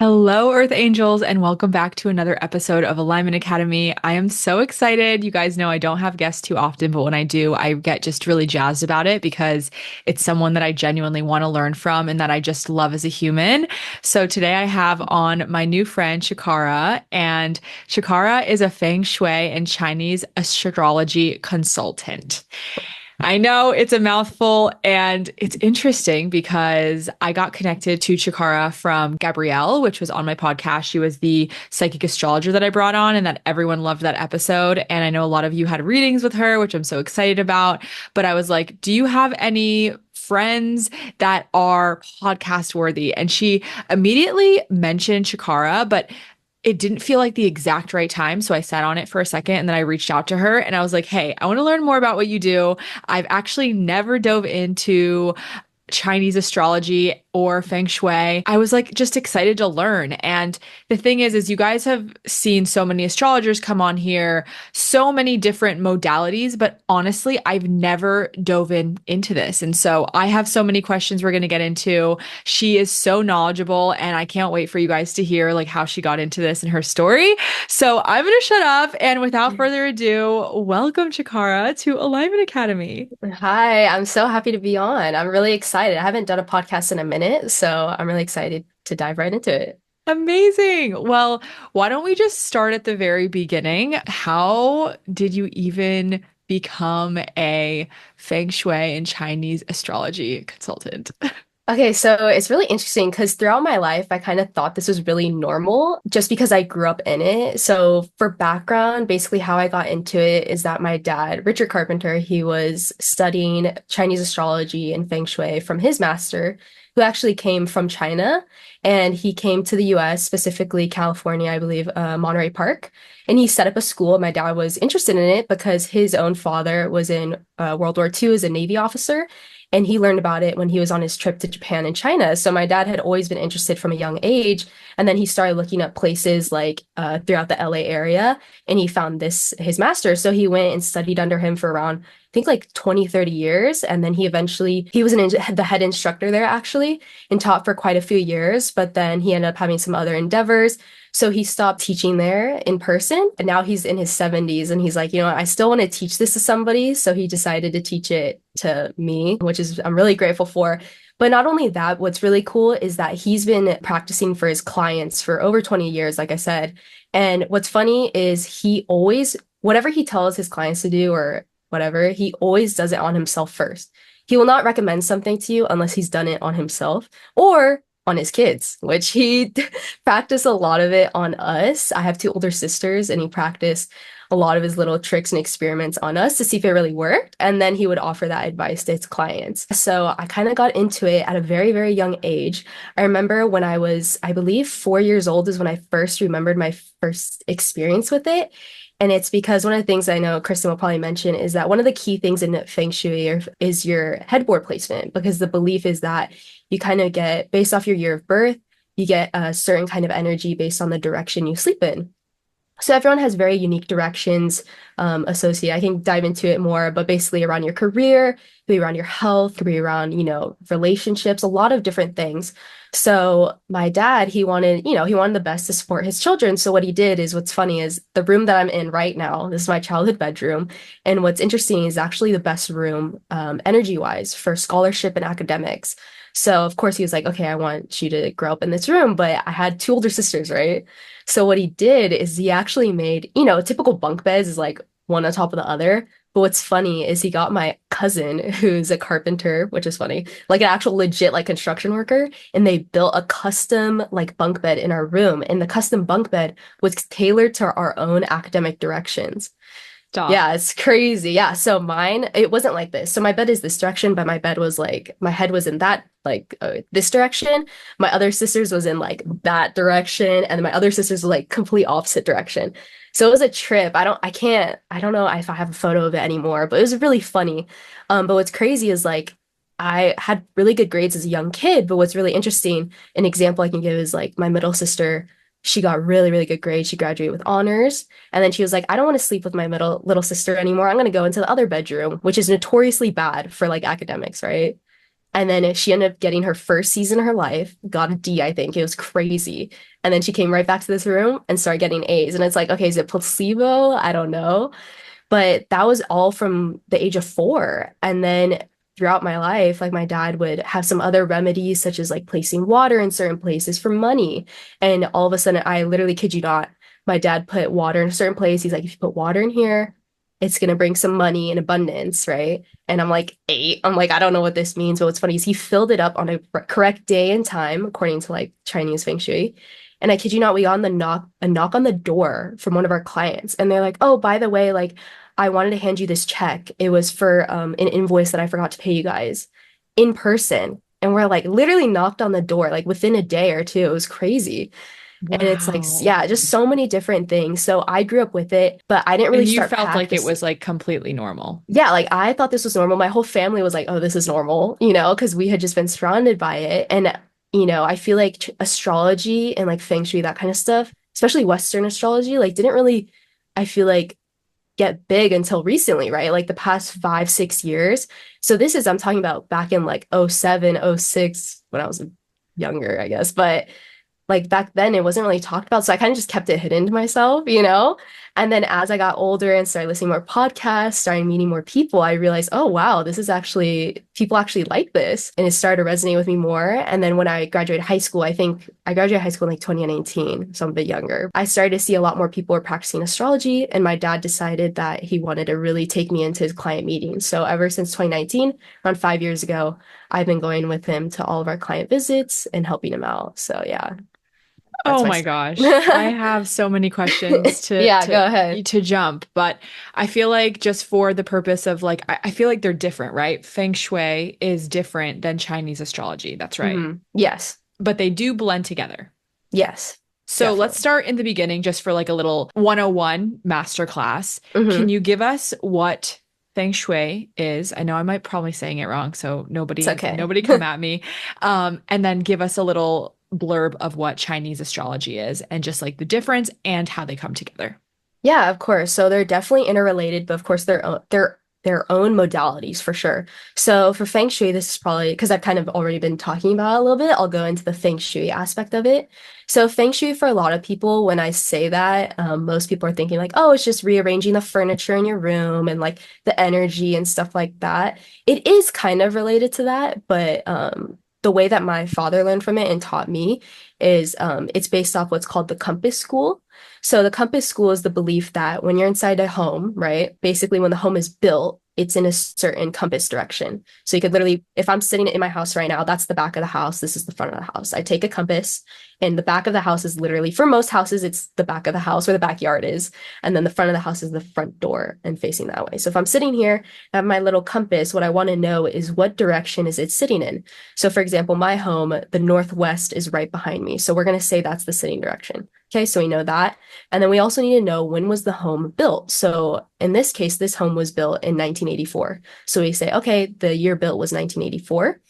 Hello, Earth Angels, and welcome back to another episode of Alignment Academy. I am so excited. You guys know I don't have guests too often, but when I do, I get just really jazzed about it because it's someone that I genuinely want to learn from and that I just love as a human. So today I have on my new friend, Chikara, and Chikara is a Feng Shui and Chinese astrology consultant. I know it's a mouthful and it's interesting because I got connected to Chikara from Gabrielle, which was on my podcast. She was the psychic astrologer that I brought on and that everyone loved that episode. And I know a lot of you had readings with her, which I'm so excited about. But I was like, do you have any friends that are podcast worthy? And she immediately mentioned Chikara, but it didn't feel like the exact right time. So I sat on it for a second and then I reached out to her and I was like, hey, I want to learn more about what you do. I've actually never dove into Chinese astrology or feng shui. I was like just excited to learn. And the thing is you guys have seen so many astrologers come on here, so many different modalities, but honestly, I've never dove into this. And so I have so many questions we're going to get into. She is so knowledgeable and I can't wait for you guys to hear like how she got into this and her story. So I'm going to shut up and without further ado, welcome Chikara to Alignment Academy. Hi, I'm so happy to be on. I'm really excited. I haven't done a podcast in a minute, so I'm really excited to dive right into it. Amazing. Well, why don't we just start at the very beginning? How did you even become a Feng Shui and Chinese astrology consultant? Okay, so it's really interesting because throughout my life, I kind of thought this was really normal just because I grew up in it. So, for background, basically how I got into it is that my dad, Richard Carpenter, he was studying Chinese astrology and Feng Shui from his master, who actually came from China. And he came to the US, specifically California, I believe, Monterey Park. And he set up a school. My dad was interested in it because his own father was in World War II as a Navy officer and he learned about it when he was on his trip to Japan and China. So my dad had always been interested from a young age, and then he started looking up places like throughout the LA area, and he found this his master. So he went and studied under him for around I think like 20, 30 years, and then he was the head instructor there actually, and taught for quite a few years. But then he ended up having some other endeavors. So he stopped teaching there in person, and now he's in his 70s and he's like, you know what, I still want to teach this to somebody. So he decided to teach it to me, which is I'm really grateful for. But not only that, what's really cool is that he's been practicing for his clients for over 20 years, like I said. And what's funny is he always, whatever he tells his clients to do or whatever, he always does it on himself first. He will not recommend something to you unless he's done it on himself or on his kids, which he practiced a lot of it on us. I have two older sisters, and he practiced a lot of his little tricks and experiments on us to see if it really worked. And then he would offer that advice to his clients. So I kind of got into it at a very, very young age. I remember when I was, I believe, 4 years old is when I first remembered my first experience with it. And it's because one of the things I know Kristen will probably mention is that one of the key things in Feng Shui is your headboard placement, because the belief is that you kind of get, based off your year of birth, you get a certain kind of energy based on the direction you sleep in. So everyone has very unique directions associated. I can dive into it more, but basically around your career, could be around your health, could be around, relationships, a lot of different things. So my dad, he wanted the best to support his children. So what he did is what's funny is the room that I'm in right now, this is my childhood bedroom. And what's interesting is actually the best room, energy wise, for scholarship and academics. So of course he was like, okay, I want you to grow up in this room, but I had two older sisters, right? So what he did is he actually made, typical bunk beds is like one on top of the other. But what's funny is he got my cousin, who's a carpenter, which is funny, like an actual legit like construction worker, and they built a custom like bunk bed in our room. And the custom bunk bed was tailored to our own academic directions. Stop. Yeah, it's crazy. Yeah. So mine, it wasn't like this. So my bed is this direction, but my bed was like, my head was in that, like this direction. My other sisters was in like that direction. And my other sisters was like complete opposite direction. So it was a trip. I don't know if I have a photo of it anymore, but it was really funny. But what's crazy is like, I had really good grades as a young kid, but what's really interesting, an example I can give is like my middle sister, she got really, really good grades. She graduated with honors. And then she was like, I don't want to sleep with my middle little sister anymore. I'm going to go into the other bedroom, which is notoriously bad for like academics, right? And then she ended up getting her first C's in her life, got a D, I think. It was crazy. And then she came right back to this room and started getting A's. And it's like, okay, is it placebo? I don't know. But that was all from the age of 4. And then throughout my life, like my dad would have some other remedies, such as like placing water in certain places for money. And all of a sudden, I literally kid you not, my dad put water in a certain place. He's like, if you put water in here, it's going to bring some money in abundance, right? And I'm like, 8. I'm like, I don't know what this means. But what's funny is he filled it up on a correct day and time, according to like Chinese Feng Shui. And I kid you not, we got on a knock on the door from one of our clients. And they're like, oh, by the way, like, I wanted to hand you this check. It was for an invoice that I forgot to pay you guys in person. And we're like literally knocked on the door like within a day or two. It was crazy. And it's like, Wow. yeah, just so many different things. So I grew up with it, but I didn't really And you start felt like it practicing. was like completely normal. Yeah, like I thought this was normal. My whole family was like, oh, this is normal, because we had just been surrounded by it. And, I feel like astrology and like feng shui, that kind of stuff, especially Western astrology, like didn't really, I feel like, get big until recently, right? Like the past 5, 6 years. So I'm talking about back in like '07, '06 when I was younger, I guess. But like back then it wasn't really talked about. So I kind of just kept it hidden to myself. And then as I got older and started listening more podcasts, started meeting more people, I realized, oh wow, this is actually people actually like this. And it started to resonate with me more. And then when I graduated high school, I think I graduated high school in like 2019, so I'm a bit younger. I started to see a lot more people were practicing astrology, and my dad decided that he wanted to really take me into his client meetings. So ever since 2019, around 5 years ago, I've been going with him to all of our client visits and helping him out. So yeah. That's Oh my my story. gosh. I have so many questions to Yeah, to go ahead. to jump, but I feel like just for the purpose of like I feel like they're different, right? Feng Shui is different than Chinese astrology. That's right. Yes. But they do blend together. Yes. So let's Definitely. start in the beginning just for like a little 101 masterclass. Can hmm you give us what Feng Shui is? I know I might probably saying it wrong, so It's nobody okay. nobody come at me. And then give us a little blurb of what Chinese astrology is and just like the difference and how they come together. Yeah, of course. So they're definitely interrelated, but of course their own modalities for sure. So for Feng Shui, this is probably because I've kind of already been talking about it a little bit. I'll go into the Feng Shui aspect of it. So Feng Shui for a lot of people, when I say that, most people are thinking like, oh, it's just rearranging the furniture in your room and like the energy and stuff like that. It is kind of related to that, but the way that my father learned from it and taught me is it's based off what's called the compass school. So the compass school is the belief that when you're inside a home, right? Basically, when the home is built, it's in a certain compass direction. So you could literally, if I'm sitting in my house right now, that's the back of the house. This is the front of the house. I take a compass, and the back of the house is literally, for most houses, it's the back of the house where the backyard is. And then the front of the house is the front door and facing that way. So if I'm sitting here, I have my little compass, what I want to know is what direction is it sitting in? So for example, my home, the northwest is right behind me. So we're going to say that's the sitting direction. Okay, so we know that. And then we also need to know when was the home built. So in this case, this home was built in 1984. So we say, okay, the year built was 1984.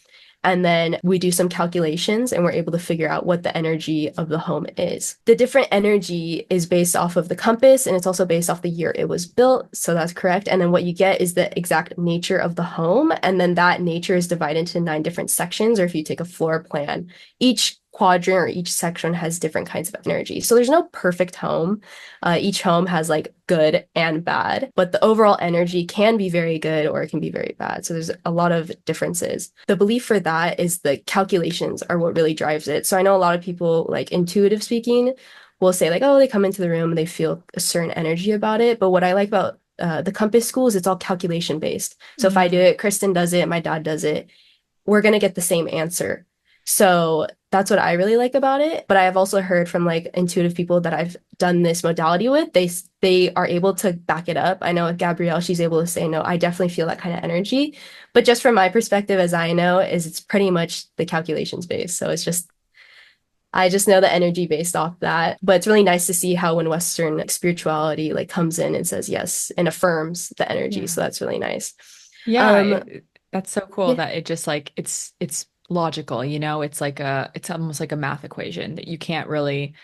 And then we do some calculations and we're able to figure out what the energy of the home is. The different energy is based off of the compass and it's also based off the year it was built. So that's correct. And then what you get is the exact nature of the home. And then that nature is divided into 9 different sections. Or if you take a floor plan, each quadrant or each section has different kinds of energy. So there's no perfect home. Each home has like good and bad, but the overall energy can be very good or it can be very bad. So there's a lot of differences. The belief for that is the calculations are what really drives it. So I know a lot of people, like intuitive speaking, will say like, oh, they come into the room and they feel a certain energy about it. But what I like about the compass school is it's all calculation based. So if I do Mm. it, Kristen does it, my dad does it, we're going to get the same answer. So that's what I really like about it. But I have also heard from like intuitive people that I've done this modality with. They are able to back it up. I know with Gabrielle, she's able to say, no, I definitely feel that kind of energy. But just from my perspective, as I know, is it's pretty much the calculations based. So it's just I just know the energy based off that. But it's really nice to see how when Western like, spirituality like comes in and says yes and affirms the energy. Yeah. So that's really nice. Yeah, Um, that's so cool yeah. that it just like it's logical, you know? It's like it's almost like a math equation that you can't really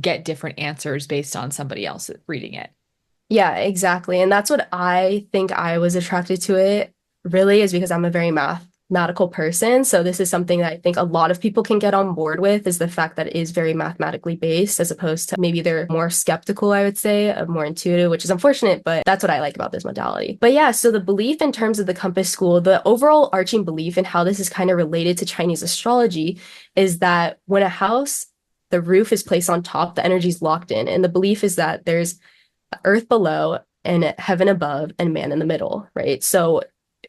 get different answers based on somebody else reading it. Yeah, exactly. And that's what I think I was attracted to it really is because I'm a very math mathematical person. So this is something that I think a lot of people can get on board with, is the fact that it is very mathematically based, as opposed to maybe they're more skeptical, I would say, more intuitive, which is unfortunate, but that's what I like about this modality. But yeah, so the belief in terms of the compass school, the overall arching belief and how this is kind of related to Chinese astrology is that when a house, the roof is placed on top, the energy is locked in. And the belief is that there's earth below and heaven above and man in the middle, right? So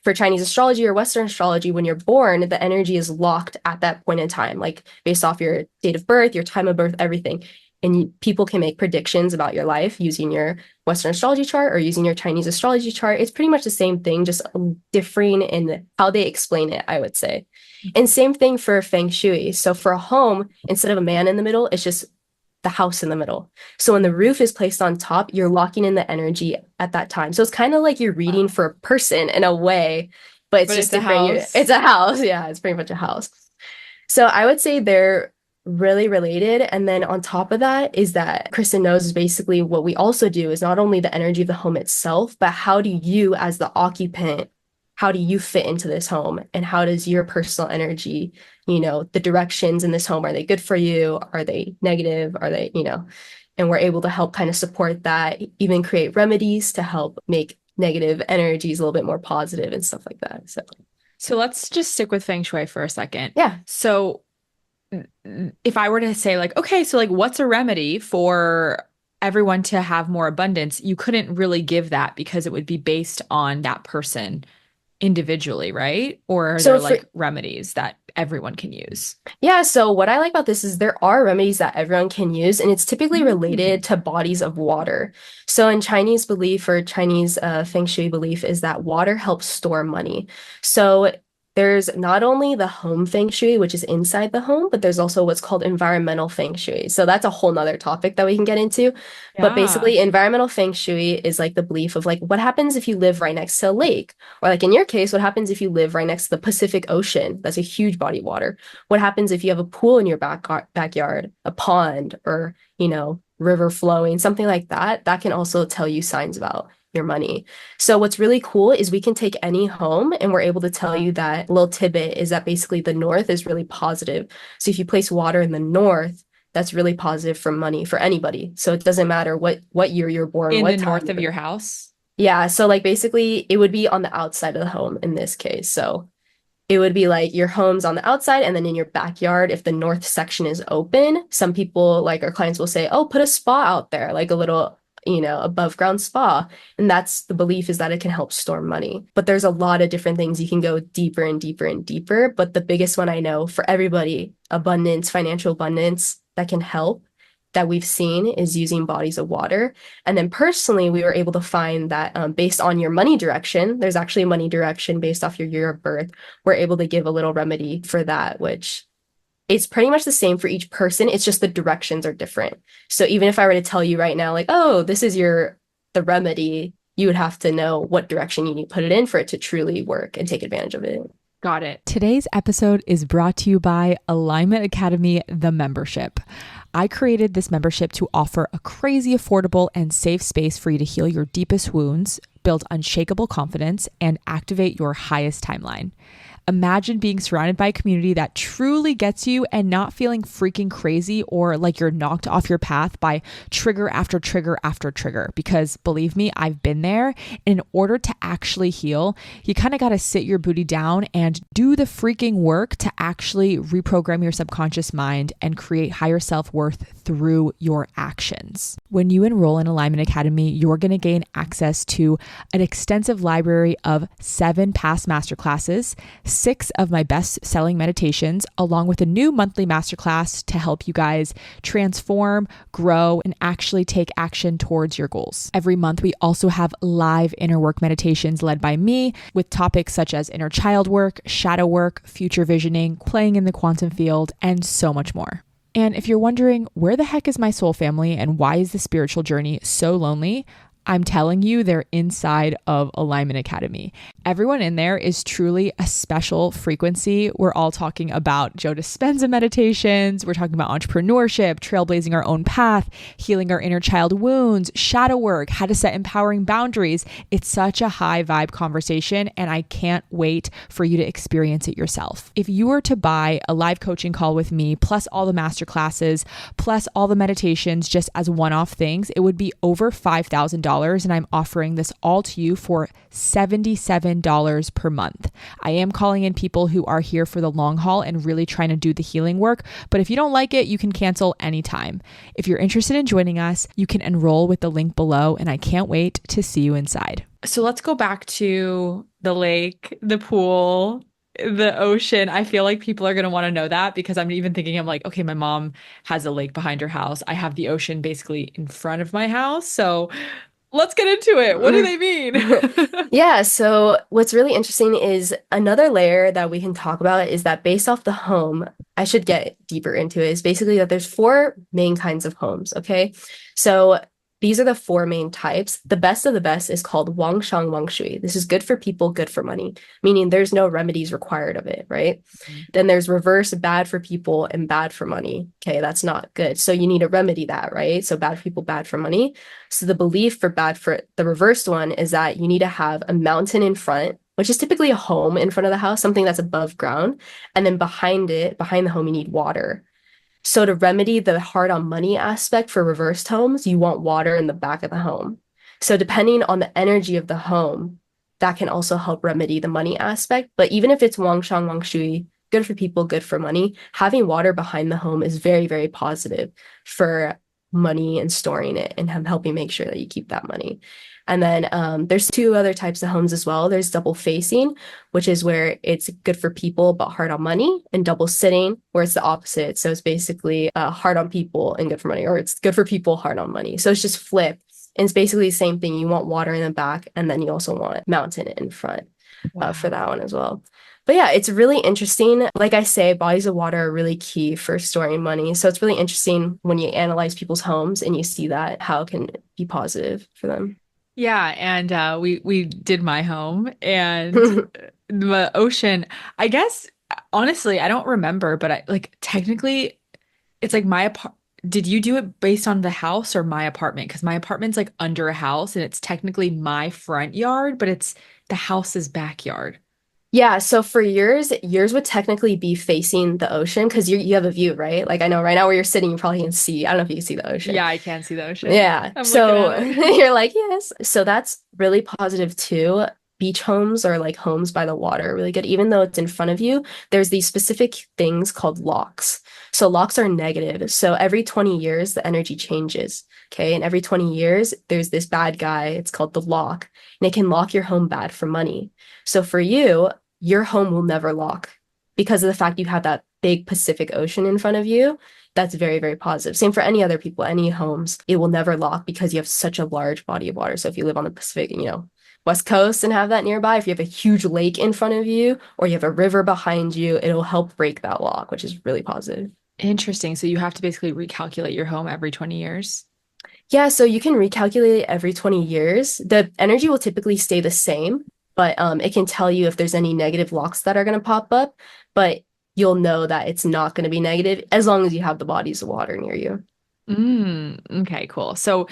for Chinese astrology or Western astrology, when you're born, the energy is locked at that point in time, like based off your date of birth, your time of birth, everything. And people can make predictions about your life using your Western astrology chart or using your Chinese astrology chart. It's pretty much the same thing, just differing in how they explain it, I would say. And same thing for Feng Shui. So for a home, instead of a man in the middle, it's just the house in the middle. So when the roof is placed on top, you're locking in the energy at that time. So it's kind of like you're reading for a person in a way, but it's But just it's a different. house. It's a house. Yeah, it's pretty much a house. So I would say they're really related. And then on top of that is that Kristen knows is basically what we also do is not only the energy of the home itself, but how do you as the occupant, how do you fit into this home? And how does your personal energy, the directions in this home, are they good for you? Are they negative? Are they, and we're able to help kind of support that, even create remedies to help make negative energies a little bit more positive and stuff like that. So let's just stick with Feng Shui for a second. Yeah. So if I were to say like, okay, so like what's a remedy for everyone to have more abundance? You couldn't really give that because it would be based on that person individually, right? Or are So there for like remedies that everyone can use? Yeah, so what I like about this is there are remedies that everyone can use, and it's typically Mm. related to bodies of water. So in Chinese belief or Chinese Feng Shui belief is that water helps store money. So there's not only the home Feng Shui, which is inside the home, but there's also what's called environmental Feng Shui. So that's a whole nother topic that we can get into. But Yeah. basically, environmental Feng Shui is like the belief of like what happens if you live right next to a lake? Or like in your case, what happens if you live right next to the Pacific Ocean? That's a huge body of water. What happens if you have a pool in your backyard, a pond, or, river flowing, something like that? That can also tell you signs about your money. So what's really cool is we can take any home and we're able to tell you that little tidbit is that basically the north is really positive. So if you place water in the north, that's really positive for money for anybody. So it doesn't matter what year you're born, In the what time north of your house? yeah, so like basically it would be on the outside of the home in this case. So it would be like your home's on the outside and then in your backyard, if the north section is open, some people like our clients will say, oh, put a spa out there, like a little, above ground spa. And that's the belief is that it can help store money. But there's a lot of different things you can go deeper and deeper and deeper. But the biggest one I know for everybody, abundance, financial abundance that can help that we've seen is using bodies of water. And then personally, we were able to find that based on your money direction, there's actually a money direction based off your year of birth. We're able to give a little remedy for that, which it's pretty much the same for each person. It's just the directions are different. So even if I were to tell you right now, like, oh, this is the remedy, you would have to know what direction you need to put it in for it to truly work and take advantage of it. Got it. Today's episode is brought to you by Alignment Academy, the membership. I created this membership to offer a crazy affordable and safe space for you to heal your deepest wounds, build unshakable confidence, and activate your highest timeline. Imagine being surrounded by a community that truly gets you and not feeling freaking crazy or like you're knocked off your path by trigger after trigger after trigger. Because believe me, I've been there. And in order to actually heal, you kind of got to sit your booty down and do the freaking work to actually reprogram your subconscious mind and create higher self-worth through your actions. When you enroll in Alignment Academy, you're going to gain access to an extensive library of 7 past masterclasses, 6 of my best-selling meditations, along with a new monthly masterclass to help you guys transform, grow, and actually take action towards your goals. Every month, we also have live inner work meditations led by me with topics such as inner child work, shadow work, future visioning, playing in the quantum field, and so much more. And if you're wondering, where the heck is my soul family and why is the spiritual journey so lonely? I'm telling you, they're inside of Alignment Academy. Everyone in there is truly a special frequency. We're all talking about Joe Dispenza meditations. We're talking about entrepreneurship, trailblazing our own path, healing our inner child wounds, shadow work, how to set empowering boundaries. It's such a high vibe conversation, and I can't wait for you to experience it yourself. If you were to buy a live coaching call with me, plus all the master classes, plus all the meditations just as one-off things, it would be over $5,000, and I'm offering this all to you for $77 per month. I am calling in people who are here for the long haul and really trying to do the healing work, but if you don't like it, you can cancel anytime. If you're interested in joining us, you can enroll with the link below, and I can't wait to see you inside. So let's go back to the lake, the pool, the ocean. I feel like people are going to want to know that because I'm even thinking, I'm like, okay, my mom has a lake behind her house. I have the ocean basically in front of my house. So let's get into it. What do they mean? Yeah, so what's really interesting is another layer that we can talk about is that based off the home, I should get deeper into it, is basically that there's four main kinds of homes, okay? So these are the four main types. The best of the best is called Wang Shang Wang Shui. This is good for people, good for money, meaning there's no remedies required of it, right? Then there's reverse bad for people and bad for money. Okay, that's not good. So you need to remedy that, right? So bad for people, bad for money. So the belief for bad for the reversed one is that you need to have a mountain in front, which is typically a home in front of the house, something that's above ground. And then behind it, behind the home, you need water. So to remedy the hard on money aspect for reversed homes, you want water in the back of the home. So depending on the energy of the home, that can also help remedy the money aspect. But even if it's Wang Shang Wang Shui, good for people, good for money, having water behind the home is very, very positive for money and storing it and helping make sure that you keep that money. And then there's two other types of homes as well. There's double facing, which is where it's good for people but hard on money, and double sitting, where it's the opposite. So it's basically hard on people and good for money, or it's good for people, hard on money. So it's just flipped. And it's basically the same thing. You want water in the back, and then you also want mountain in front for Wow. that one as well. But yeah, it's really interesting. Like I say, bodies of water are really key for storing money. So it's really interesting when you analyze people's homes and you see that how it can be positive for them. Yeah, and we did my home and the ocean. I guess honestly, I don't remember, but I like technically it's like my apart. Did you do it based on the house or my apartment? Because my apartment's like under a house and it's technically my front yard, but it's the house's backyard. Yeah, so for yours would technically be facing the ocean because you have a view, right? Like I know right now where you're sitting, you probably can see. I don't know if you can see the ocean. Yeah, I can see the ocean. Yeah. I'm looking at So it. you're like, yes. So that's really positive too. Beach homes or like homes by the water are really good. Even though it's in front of you, there's these specific things called locks. So locks are negative. So every 20 years, the energy changes. Okay. And every 20 years, there's this bad guy. It's called the lock. And it can lock your home bad for money. So for you, your home will never lock because of the fact you have that big Pacific Ocean in front of you. That's very, very positive. Same for any other people, any homes. It will never lock because you have such a large body of water. So if you live on the Pacific, West Coast and have that nearby, if you have a huge lake in front of you or you have a river behind you, it'll help break that lock, which is really positive. Interesting. So you have to basically recalculate your home every 20 years. Yeah, so you can recalculate it every 20 years. The energy will typically stay the same, but it can tell you if there's any negative locks that are going to pop up, but you'll know that it's not going to be negative as long as you have the bodies of water near you. Okay, cool. So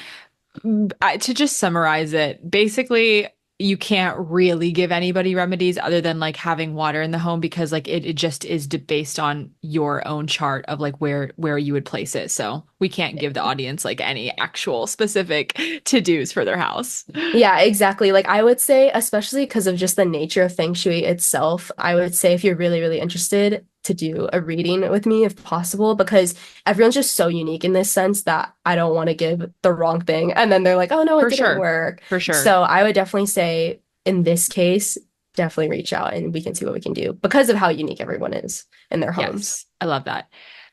to just summarize it, basically, you can't really give anybody remedies other than like having water in the home because like it just is based on your own chart of like where you would place it. So we can't give the audience like any actual specific to-dos for their house. Yeah, exactly. Like I would say, especially because of just the nature of Feng Shui itself, I would say if you're really, really interested to do a reading with me if possible, because everyone's just so unique in this sense that I don't want to give the wrong thing. And then they're like, oh no, it For didn't sure. work. For sure. So I would definitely say in this case, definitely reach out and we can see what we can do because of how unique everyone is in their homes. Yes, I love that.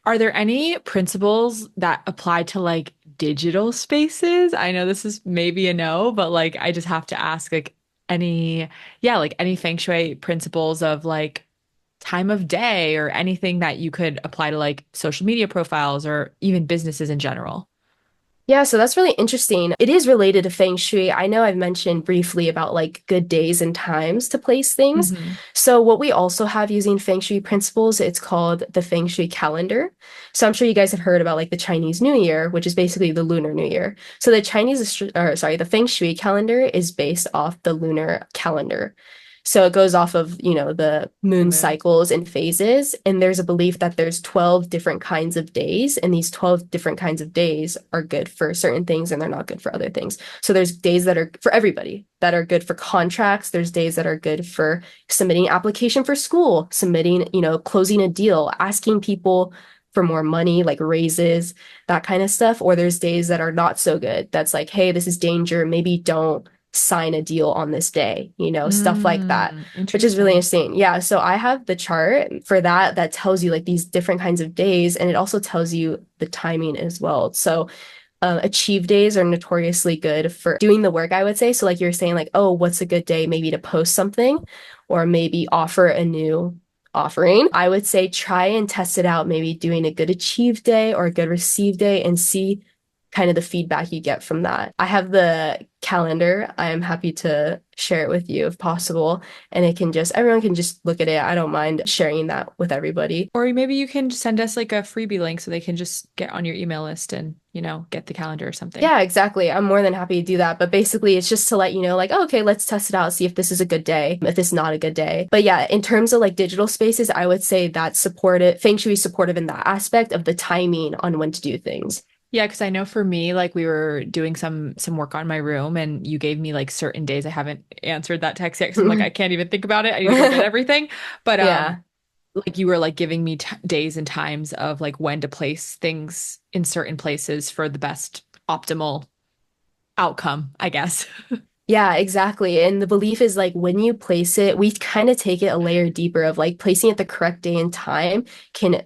Are there any principles that apply to like digital spaces? I know this is maybe a no, but like I just have to ask like any, yeah, like any feng shui principles of like time of day or anything that you could apply to like social media profiles or even businesses in general. Yeah, so that's really interesting. It is related to Feng Shui. I know I've mentioned briefly about like good days and times to place things. Hmm. So what we also have using Feng Shui principles, it's called the Feng Shui calendar. So I'm sure you guys have heard about like the Chinese New Year, which is basically the Lunar New Year. So the Feng Shui calendar is based off the lunar calendar. So it goes off of, the The moon moon. cycles and phases. And there's a belief that there's 12 different kinds of days, and these 12 different kinds of days are good for certain things and they're not good for other things. So there's days that are for everybody that are good for contracts. There's days that are good for submitting application for school, submitting, closing a deal, asking people for more money, like raises, that kind of stuff. Or there's days that are not so good. That's like, hey, this is danger. Maybe don't sign a deal on this day, stuff like that, which is really Interesting. interesting. Yeah. So I have the chart for that tells you like these different kinds of days, and it also tells you the timing as well. So achieve days are notoriously good for doing the work, I would say. So, like you're saying, like, oh, what's a good day maybe to post something or maybe offer a new offering? I would say try and test it out, maybe doing a good achieve day or a good receive day and see kind of the feedback you get from that. I have the calendar. I am happy to share it with you if possible. And everyone can just look at it. I don't mind sharing that with everybody. Or maybe you can send us like a freebie link so they can just get on your email list and, get the calendar or something. Yeah, exactly. I'm more than happy to do that. But basically, it's just to let you know, like, oh, okay, let's test it out, see if this is a good day, if it's not a good day. But yeah, in terms of like digital spaces, I would say that's supportive. Feng Shui is supportive in that aspect of the timing on when to do things. Yeah, because I know for me, like we were doing some work on my room and you gave me like certain days. I haven't answered that text yet because I'm like, I can't even think about it. I need to go get everything. But Yeah. like you were like giving me t days and times of like when to place things in certain places for the best optimal outcome, I guess. Yeah, exactly. And the belief is like when you place it, we kind of take it a layer deeper of like placing it the correct day and time can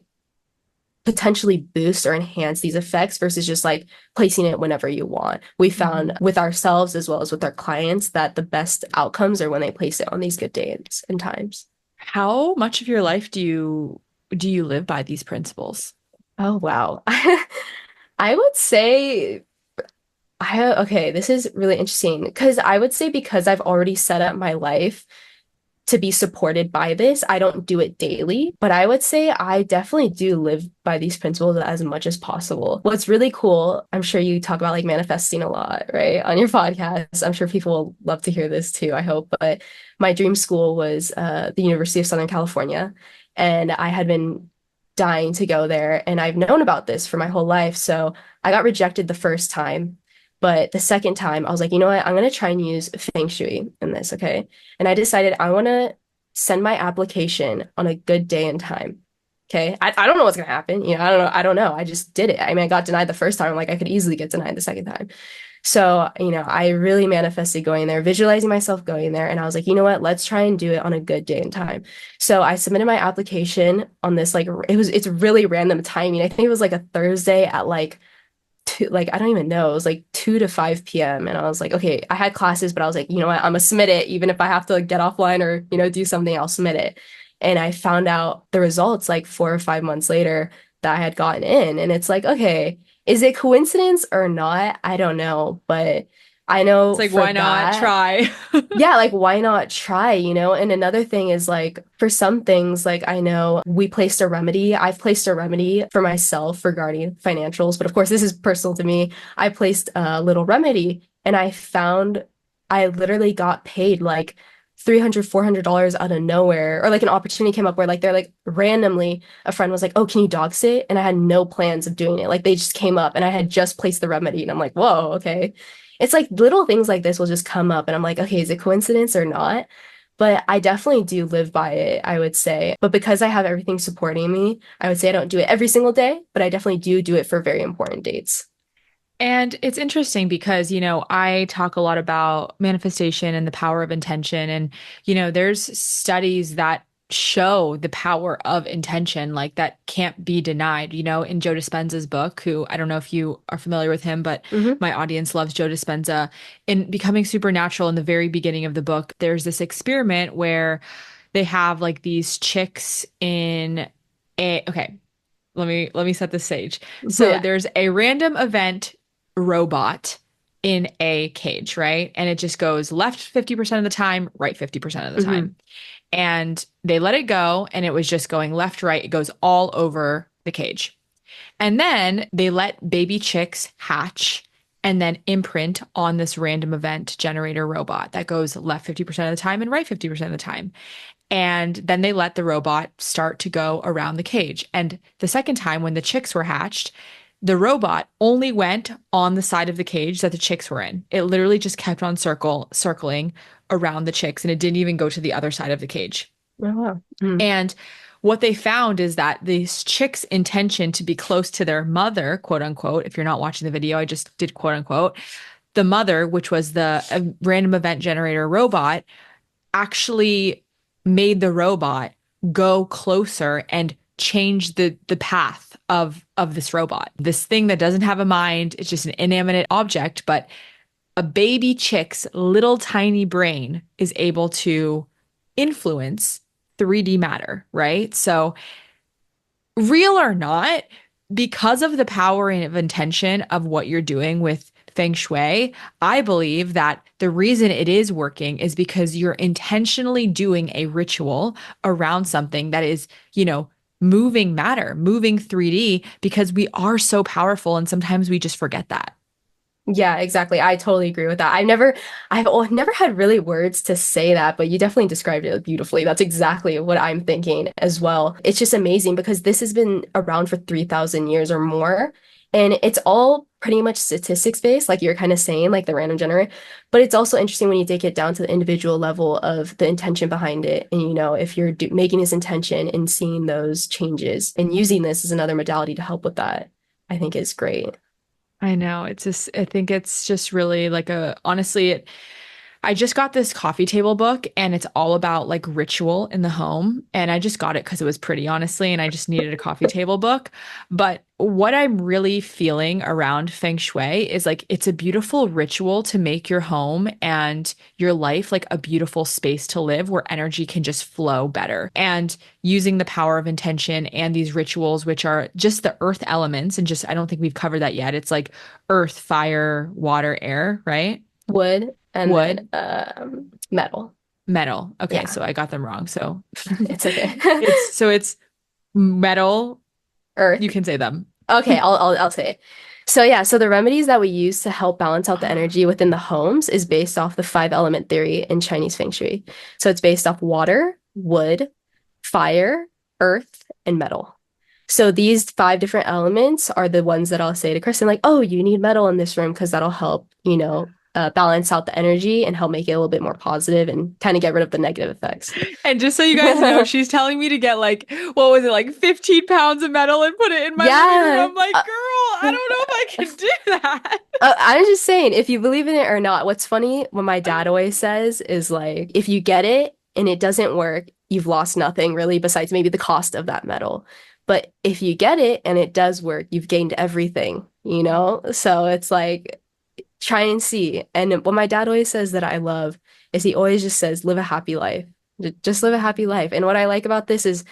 potentially boost or enhance these effects versus just like placing it whenever you want. We found Mhm. with ourselves as well as with our clients that the best outcomes are when they place it on these good days and times. How much of your life do you live by these principles? Oh, wow. I would say okay, this is really interesting because I would say because I've already set up my life to be supported by this. I don't do it daily, but I would say I definitely do live by these principles as much as possible. What's really cool, I'm sure you talk about like manifesting a lot, right? On your podcast. I'm sure people will love to hear this too, I hope. But my dream school was the University of Southern California, and I had been dying to go there, and I've known about this for my whole life. So I got rejected the first time. But the second time, I was like, you know what? I'm going to try and use Feng Shui in this, okay? And I decided I want to send my application on a good day and time. Okay. I don't know what's gonna happen. I don't know. I don't know. I just did it. I mean, I got denied the first time. I'm like, I could easily get denied the second time. So, I really manifested going there, visualizing myself going there. And I was like, you know what? Let's try and do it on a good day and time. So I submitted my application on this, like, it's really random timing. I think it was like a Thursday at like I don't even know. It was like 2 to 5 p.m. And I was like, okay, I had classes, but I was like, you know what? I'm gonna submit it. Even if I have to like get offline or, do something, I'll submit it. And I found out the results like 4 or 5 months later that I had gotten in. And it's like, okay, is it coincidence or not? I don't know. But I It's know like, for why not that, try? yeah, like why not try? And another thing is like for some things, like I know I've placed a remedy for myself regarding financials, but of course this is personal to me. I placed a little remedy and I found I literally got paid like $300, $400 out of nowhere, or like an opportunity came up where like they're like randomly a friend was like, oh, can you dog sit? And I had no plans of doing it. Like they just came up and I had just placed the remedy and I'm like, whoa, okay. It's like little things like this will just come up and I'm like, okay, is it coincidence or not? But I definitely do live by it, I would say. But because I have everything supporting me, I would say I don't do it every single day, but I definitely do it for very important dates. And it's interesting because, I talk a lot about manifestation and the power of intention. And, there's studies that show the power of intention, like that can't be denied. In Joe Dispenza's book, who I don't know if you are familiar with him, but Hmm. my audience loves Joe Dispenza. In Becoming Supernatural, in the very beginning of the book, there's this experiment where they have like these chicks in okay, let me set the stage. So Yeah. there's a random event robot in a cage, right? And it just goes left 50% of the time, right 50% of the Hmm. time. And they let it go, and it was just going left, right. It goes all over the cage. And then they let baby chicks hatch and then imprint on this random event generator robot that goes left 50% of the time and right 50% of the time. And then they let the robot start to go around the cage. And the second time, when the chicks were hatched, the robot only went on the side of the cage that the chicks were in. It literally just kept on circling around the chicks, and it didn't even go to the other side of the cage. Oh, wow. Mm. And what they found is that these chicks' intention to be close to their mother, quote unquote, if you're not watching the video, I just did quote unquote, the mother, which was the random event generator robot, actually made the robot go closer and change the path of this robot. This thing that doesn't have a mind, it's just an inanimate object, but a baby chick's little tiny brain is able to influence 3D matter, right? So, real or not, because of the power of intention of what you're doing with Feng Shui, I believe that the reason it is working is because you're intentionally doing a ritual around something that is, moving matter, moving 3D, because we are so powerful and sometimes we just forget that. Yeah, exactly. I totally agree with that. I've never had really words to say that, but you definitely described it beautifully. That's exactly what I'm thinking as well. It's just amazing because this has been around for 3,000 years or more, and it's all pretty much statistics based, like you're kind of saying, like the random generator. But it's also interesting when you take it down to the individual level of the intention behind it, and if you're making this intention and seeing those changes and using this as another modality to help with that, I think is great. I know. It's just, I think it's just really like honestly, I just got this coffee table book and it's all about like ritual in the home. And I just got it because it was pretty, honestly, and I just needed a coffee table book. But what I'm really feeling around Feng Shui is like it's a beautiful ritual to make your home and your life like a beautiful space to live where energy can just flow better. And using the power of intention and these rituals, which are just the earth elements, and just I don't think we've covered that yet. It's like earth, fire, water, air, right? Wood and Wood, then metal. metal. Okay, Yeah, so I got them wrong. So it's okay. it's metal. You Earth. can say them. Okay, I'll say it. So yeah, so the remedies that we use to help balance out the energy within the homes is based off the five element theory in Chinese Feng Shui. So it's based off water, wood, fire, earth, and metal. So these five different elements are the ones that I'll say to Kristen, like, oh, you need metal in this room because that'll help, balance out the energy and help make it a little bit more positive and kind of get rid of the negative effects. And just so you guys know, she's telling me to get like, what was it, like 15 pounds of metal and put it in my living room. Yeah. I'm like, girl, I don't know if I can do that. I'm just saying, if you believe in it or not, what's funny, what my dad always says is like, if you get it and it doesn't work, you've lost nothing really besides maybe the cost of that metal. But if you get it and it does work, you've gained everything, you know? So it's like, try and see. And what my dad always says that I love is he always just says, live a happy life. Just live a happy life. And what I like about this is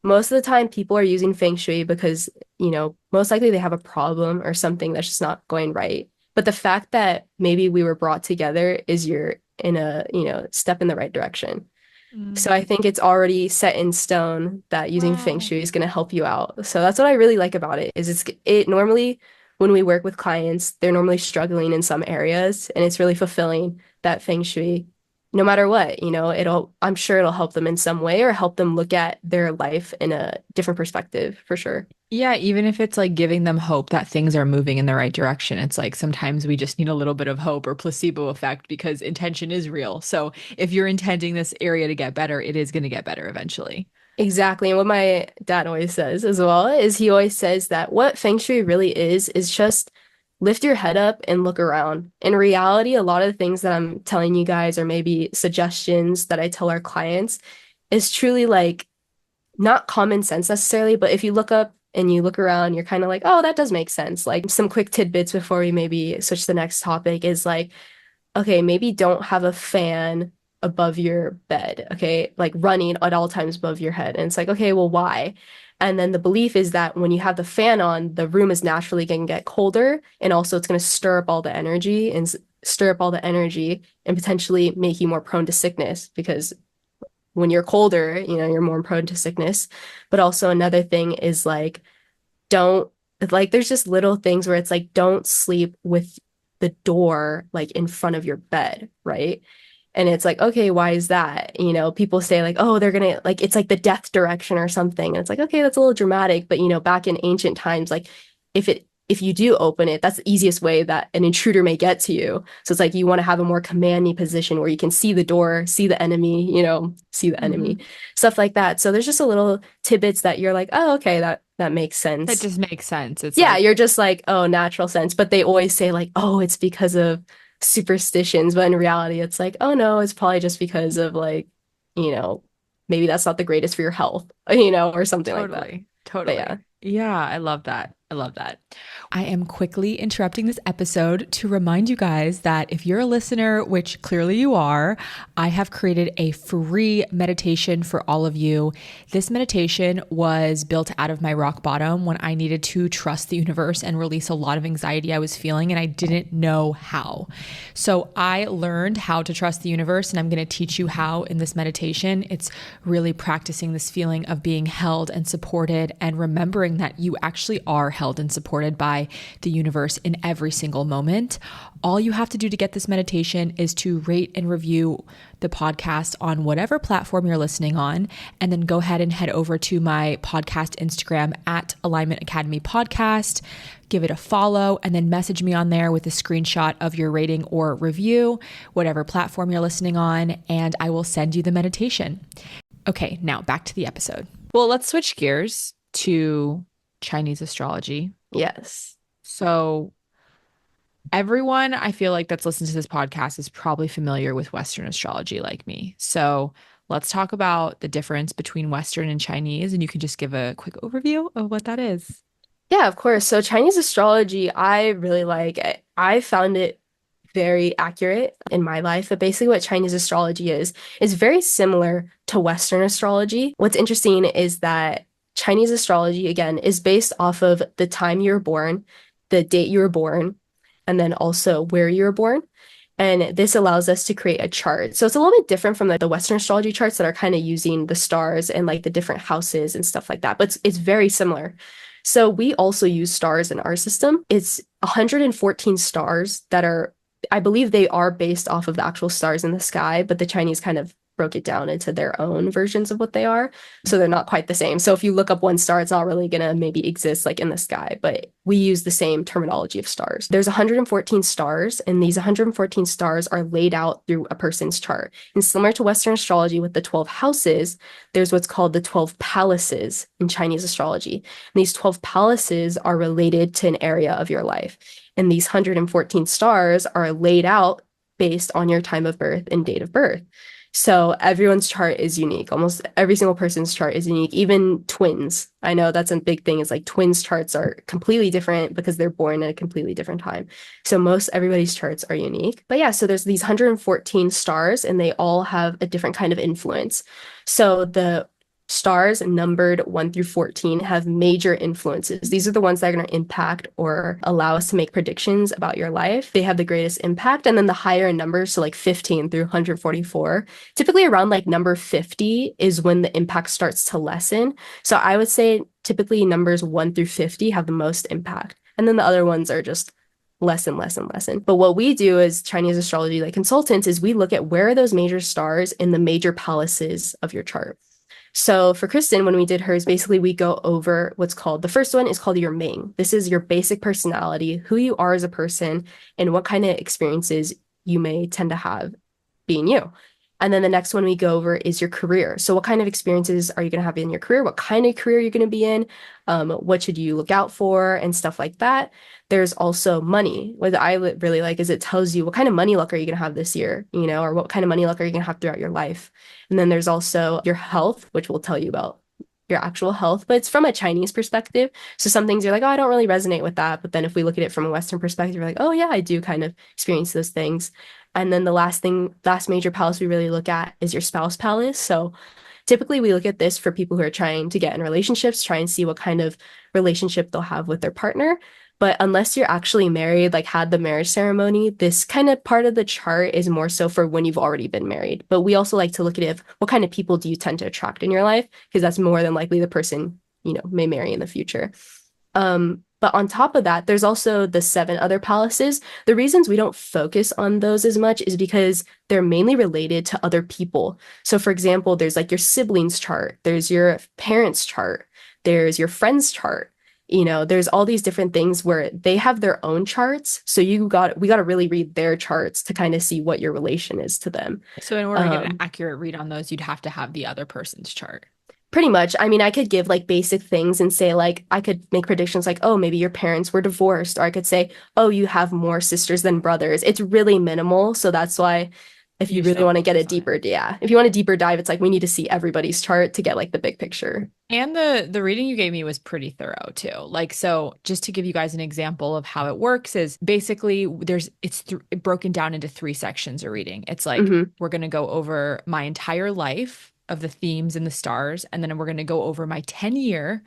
most of the time people are using feng shui because, most likely they have a problem or something that's just not going right. But the fact that maybe we were brought together is you're in a, step in the right direction. So Mm. I think it's already set in stone that using Feng Wow. Shui is going to help you out. So that's what I really like about it is it normally when we work with clients, they're normally struggling in some areas and it's really fulfilling that Feng Shui, no matter what, I'm sure it'll help them in some way or help them look at their life in a different perspective for sure. Yeah, even if it's like giving them hope that things are moving in the right direction, it's like sometimes we just need a little bit of hope or placebo effect because intention is real. So if you're intending this area to get better, it is going to get better eventually. Exactly. And what my dad always says as well is he always says that what Feng Shui really is just lift your head up and look around. In reality, a lot of the things that I'm telling you guys or maybe suggestions that I tell our clients is truly like not common sense necessarily, but if you look up and you look around, you're kind of like, oh, that does make sense. Like some quick tidbits before we maybe switch to the next topic is like, okay, maybe don't have a fan above your bed, okay? Like running at all times above your head. And it's like, okay, well, why? And then the belief is that when you have the fan on, the room is naturally going to get colder, and also it's going to stir up all the energy and stir up all the energy and potentially make you more prone to sickness because when you're colder, you're more prone to sickness. But also another thing is like don't like there's just little things where it's like don't sleep with the door like in front of your bed, right? And it's like, okay, why is that? People say like, oh, they're gonna like it's like the death direction or something. And it's like, okay, that's a little dramatic, but back in ancient times, like if you do open it, that's the easiest way that an intruder may get to you. So it's like you want to have a more commanding position where you can see the door, see the enemy, see the enemy, Hmm. stuff like that. So there's just a little tidbits that you're like, oh, okay, that makes That sense. just makes sense. It's Yeah, like you're just like, oh, natural sense. But they always say like, oh, it's because of superstitions. But in reality, it's like, oh no, it's probably just because of like, you know, maybe that's not the greatest for your health, or something like that. totally, But yeah. totally. Yeah, I love that. I love that. I am quickly interrupting this episode to remind you guys that if you're a listener, which clearly you are, I have created a free meditation for all of you. This meditation was built out of my rock bottom when I needed to trust the universe and release a lot of anxiety I was feeling, and I didn't know how. So I learned how to trust the universe, and I'm going to teach you how in this meditation. It's really practicing this feeling of being held and supported and remembering that you actually are held and supported by the universe in every single moment. All you have to do to get this meditation is to rate and review the podcast on whatever platform you're listening on, and then go ahead and head over to my podcast Instagram at Alignment Academy Podcast. Give it a follow and then message me on there with a screenshot of your rating or review, whatever platform you're listening on, and I will send you the meditation. Okay, now back to the episode. Well, let's switch gears to Chinese astrology. Yes. So, everyone I feel like that's listened to this podcast is probably familiar with Western astrology like me. So, let's talk about the difference between Western and Chinese, and you can just give a quick overview of what that is. Yeah, of course. So Chinese astrology, I really like. I found it very accurate in my life. But basically, what Chinese astrology is very similar to Western astrology. What's interesting is that Chinese astrology, again, is based off of the time you were born, the date you were born, and then also where you were born. And this allows us to create a chart. So it's a little bit different from the Western astrology charts that are kind of using the stars and like the different houses and stuff like that. But it's very similar. So we also use stars in our system. It's 114 stars that are, I believe they are based off of the actual stars in the sky, but the Chinese kind of broke it down into their own versions of what they are. So they're not quite the same. So if you look up one star, it's not really going to maybe exist like in the sky, but we use the same terminology of stars. There's 114 stars, and these 114 stars are laid out through a person's chart. And similar to Western astrology with the 12 houses, there's what's called the 12 palaces in Chinese astrology. And these 12 palaces are related to an area of your life. And these 114 stars are laid out based on your time of birth and date of birth. So everyone's chart is unique. Almost every single person's chart is unique, even twins. I know that's a big thing is like twins charts are completely different because they're born at a completely different time. So most everybody's charts are unique. But yeah, so there's these 114 stars and they all have a different kind of influence. So the stars numbered 1 through 14 have major influences. These are the ones that are going to impact or allow us to make predictions about your life. They have the greatest impact. And then the higher numbers, so like 15 through 144, typically around like number 50 is when the impact starts to lessen. So I would say typically numbers 1 through 50 have the most impact. And then the other ones are just less and less and less. But what we do as Chinese astrology like consultants is we look at where are those major stars in the major palaces of your chart. So for Kristen, when we did hers, basically we go over what's called, the first one is called your Ming. This is your basic personality, who you are as a person, and what kind of experiences you may tend to have being you. And then the next one we go over is your career. So what kind of experiences are you going to have in your career? What kind of career you're going to be in? What should you look out for and stuff like that. There's also money. What I really like is it tells you what kind of money luck are you going to have this year, or what kind of money luck are you going to have throughout your life. And then there's also your health, which will tell you about your actual health, but it's from a Chinese perspective. So some things you're like, oh, I don't really resonate with that. But then if we look at it from a Western perspective, you're like, oh yeah, I do kind of experience those things. And then the last major palace we really look at is your spouse palace. So Typically, we look at this for people who are trying to get in relationships, try and see what kind of relationship they'll have with their partner. But unless you're actually married, like had the marriage ceremony, this kind of part of the chart is more so for when you've already been married. But we also like to look at if what kind of people do you tend to attract in your life, because that's more than likely the person, may marry in the future. But on top of that, there's also the seven other palaces. The reasons we don't focus on those as much is because they're mainly related to other people. So, for example, there's like your siblings chart, there's your parents chart, there's your friends chart. There's all these different things where they have their own charts. So we got to really read their charts to kind of see what your relation is to them. So in order to get an Um, accurate read on those, you'd have to have the other person's chart. Pretty much. I mean, I could give like basic things and say, like, I could make predictions like, oh, maybe your parents were divorced, or I could say, oh, you have more sisters than brothers. It's really minimal. So that's why if You you just really don't want to get a focus on it. deeper, yeah, if you want a deeper dive, it's like we need to see everybody's chart to get like the big picture. And the reading you gave me was pretty thorough too. Like so just to give you guys an example of how it works is basically it's broken down into three sections of reading. It's like Hmm. we're going to go over my entire life of the themes and the stars and then we're going to go over my 10-year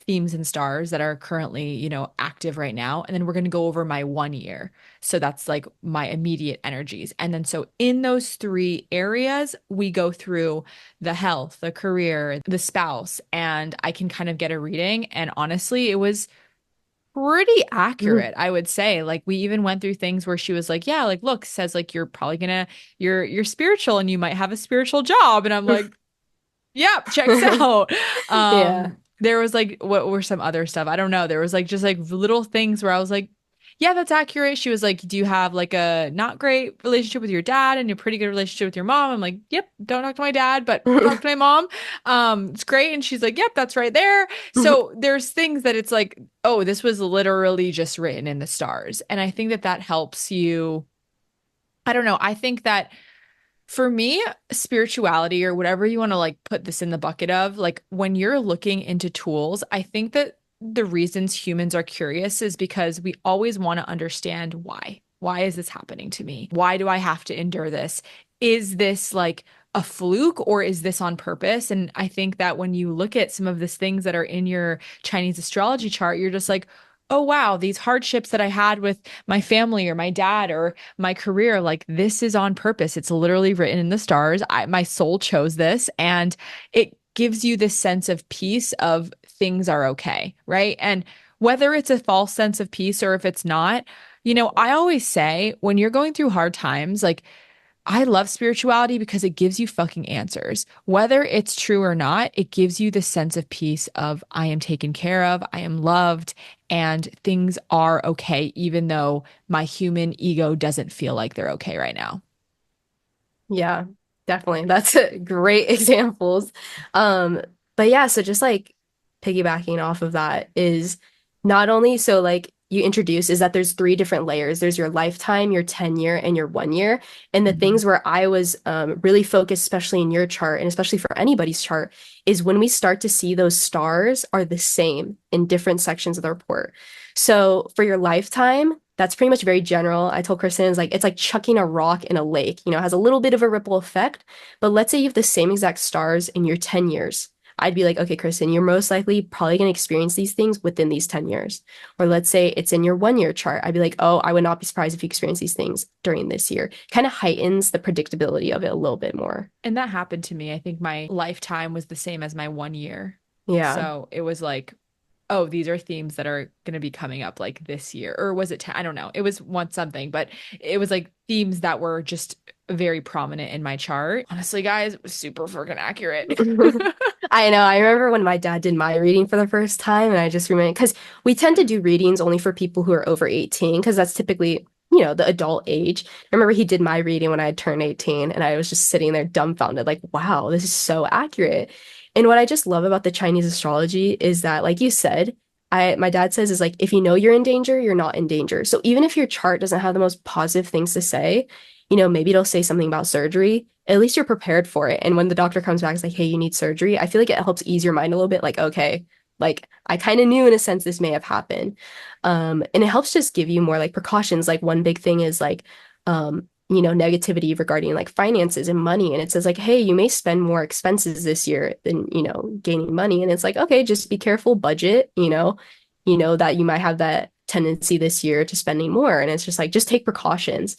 themes and stars that are currently, active right now and then we're going to go over my 1 year. So that's like my immediate energies. And then so in those three areas, we go through the health, the career, the spouse, and I can kind of get a reading. And honestly, it was pretty accurate, I would say. Like we even went through things where she was like, yeah, like look, says like you're probably gonna you're spiritual and you might have a spiritual job. And I'm like, yeah, checks out. Yeah. There was like what were some other stuff? I don't know. There was like just like little things where I was like, yeah, that's accurate. She was like, do you have like a not great relationship with your dad and a pretty good relationship with your mom? I'm like, yep, don't talk to my dad, but talk to my mom. It's great. And she's like, yep, that's right there. So there's things that it's like, oh, this was literally just written in the stars. And I think that that helps you. I don't know. I think that for me, spirituality or whatever you want to like put this in the bucket of, like when you're looking into tools, I think that the reasons humans are curious is because we always want to understand why. Why is this happening to me? Why do I have to endure this? Is this like a fluke or is this on purpose? And I think that when you look at some of these things that are in your Chinese astrology chart, you're just like, oh, wow, these hardships that I had with my family or my dad or my career, like this is on purpose. It's literally written in the stars. My soul chose this, and it gives you this sense of peace of things are okay, right? And whether it's a false sense of peace or if it's not, I always say when you're going through hard times, like I love spirituality because it gives you fucking answers. Whether it's true or not, it gives you the sense of peace of I am taken care of, I am loved, and things are okay, even though my human ego doesn't feel like they're okay right now. Yeah, definitely. That's great examples. Um, but yeah, so just like piggybacking off of that is not only so like you introduce is that there's three different layers. There's your lifetime, your 10-year, and your 1 year. And the Mhm. things where I was really focused, especially in your chart and especially for anybody's chart, is when we start to see those stars are the same in different sections of the report. So for your lifetime, that's pretty much very general. I told Kristen it's like chucking a rock in a lake, it has a little bit of a ripple effect. But let's say you have the same exact stars in your 10 years. I'd be like, okay, Kristen, you're most likely probably going to experience these things within these 10 years. Or let's say it's in your 1 year chart. I'd be like, oh, I would not be surprised if you experience these things during this year. Kind of heightens the predictability of it a little bit more. And that happened to me. I think my lifetime was the same as my 1 year. Yeah. So it was like, oh, these are themes that are going to be coming up like this year. Or was it 10? I don't know. It was once something, but it was like themes that were just very prominent in my chart. Honestly, guys, it was super freaking accurate. I know. I remember when my dad did my reading for the first time, and I just remember because we tend to do readings only for people who are over 18, because that's typically, the adult age. I remember he did my reading when I had turned 18, and I was just sitting there dumbfounded, like, wow, this is so accurate. And what I just love about the Chinese astrology is that, like you said, my dad says is like, if you know you're in danger, you're not in danger. So even if your chart doesn't have the most positive things to say, maybe it'll say something about surgery. At least you're prepared for it. And when the doctor comes back, it's like, hey, you need surgery. I feel like it helps ease your mind a little bit. Like, okay, like I kind of knew in a sense this may have happened. And it helps just give you more like precautions. Like one big thing is like, negativity regarding like finances and money. And it says like, hey, you may spend more expenses this year than, gaining money. And it's like, okay, just be careful, budget, that you might have that tendency this year to spending more. And it's just like, just take precautions.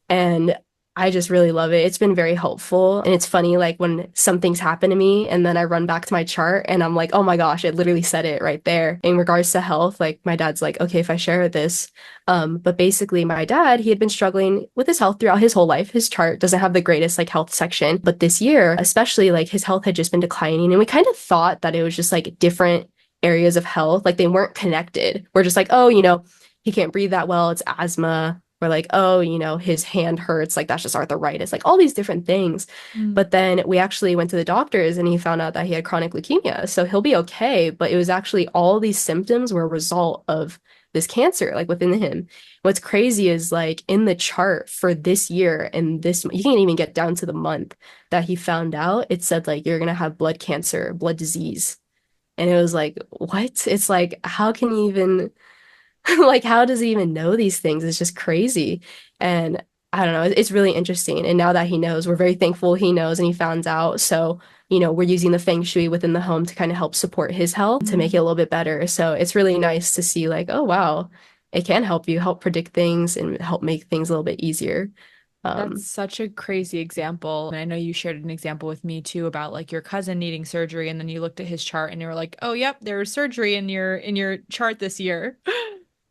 And I just really love it. It's been very helpful. And it's funny, like when some things happen to me and then I run back to my chart and I'm like, oh my gosh, it literally said it right there. In regards to health, like my dad's like, okay, if I share this. But basically my dad, he had been struggling with his health throughout his whole life. His chart doesn't have the greatest like health section. But this year, especially like his health had just been declining. And we kind of thought that it was just like different areas of health, like they weren't connected. We're just like, oh, he can't breathe that well. It's asthma. We're like, oh, his hand hurts. Like that's just arthritis, like all these different things. Mm. But then we actually went to the doctors and he found out that he had chronic leukemia. So he'll be okay. But it was actually all these symptoms were a result of this cancer, like within him. What's crazy is like in the chart for this year and this, you can't even get down to the month that he found out, it said like, you're going to have blood cancer, blood disease. And it was like, what? It's like, how can you even like, how does he even know these things? It's just crazy. And I don't know, it's really interesting. And now that he knows, we're very thankful he knows and he found out. So, we're using the Feng Shui within the home to kind of help support his health to make it a little bit better. So it's really nice to see, like, oh, wow, it can help you help predict things and help make things a little bit easier. That's such a crazy example. And I know you shared an example with me too about like your cousin needing surgery and then you looked at his chart and you were like, "Oh, yep, there was surgery in your chart this year."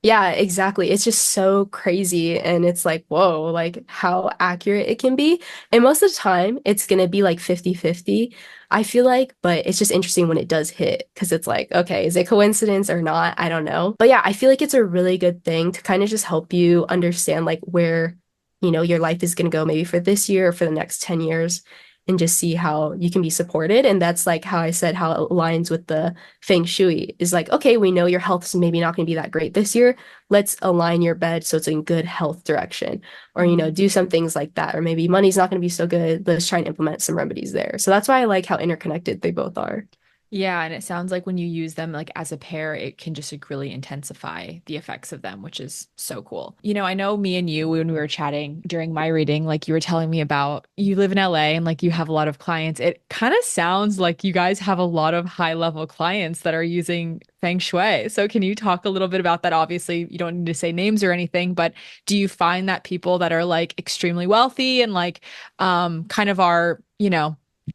Yeah, exactly. It's just so crazy. And it's like, whoa, like how accurate it can be. And most of the time, it's going to be like 50-50, I feel like. But it's just interesting when it does hit because it's like, okay, is it coincidence or not? I don't know. But yeah, I feel like it's a really good thing to kind of just help you understand like where, your life is going to go maybe for this year or for the next 10 years and just see how you can be supported. And that's like how I said, how it aligns with the Feng Shui is like, okay, we know your health is maybe not going to be that great this year. Let's align your bed so it's in good health direction. Or, Mm. do some things like that. Or maybe money's not going to be so good. Let's try and implement some remedies there. So that's why I like how interconnected they both are. Yeah, and it sounds like when you use them like as a pair, it can just like really intensify the effects of them, which is so cool. I know me and you when we were chatting during my reading, like you were telling me about you live in LA and like you have a lot of clients. It kind of sounds like you guys have a lot of high level clients that are using Feng Shui. So can you talk a little bit about that? Obviously, you don't need to say names or anything, but do you find that people that are like extremely wealthy and like kind of are,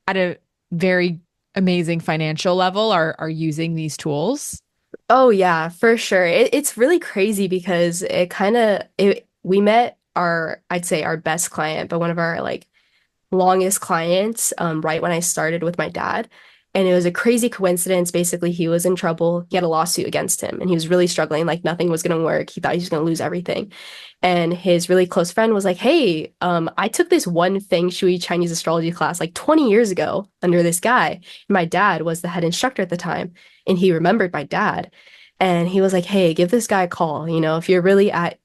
at a very amazing financial level are using these tools. Oh yeah, for sure. It's really crazy because it kind of it we met our I'd say our best client, but one of our like longest clients right when I started with my dad. And it was a crazy coincidence. Basically, he was in trouble. He had a lawsuit against him and he was really struggling. Like nothing was going to work. He thought he was going to lose everything. And his really close friend was like, hey, I took this one Feng Shui Chinese astrology class like 20 years ago under this guy. My dad was the head instructor at the time. And he remembered my dad. And he was like, hey, give this guy a call. If you're really at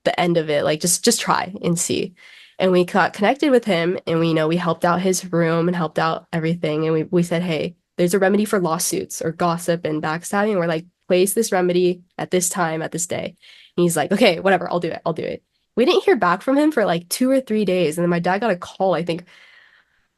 the end of it, like just try and see. And we got connected with him and we helped out his room and helped out everything. And we said, hey, there's a remedy for lawsuits or gossip and backstabbing. And we're like, place this remedy at this time, at this day. And he's like, okay, whatever, I'll do it. I'll do it. We didn't hear back from him for like 2 or 3 days. And then my dad got a call, I think,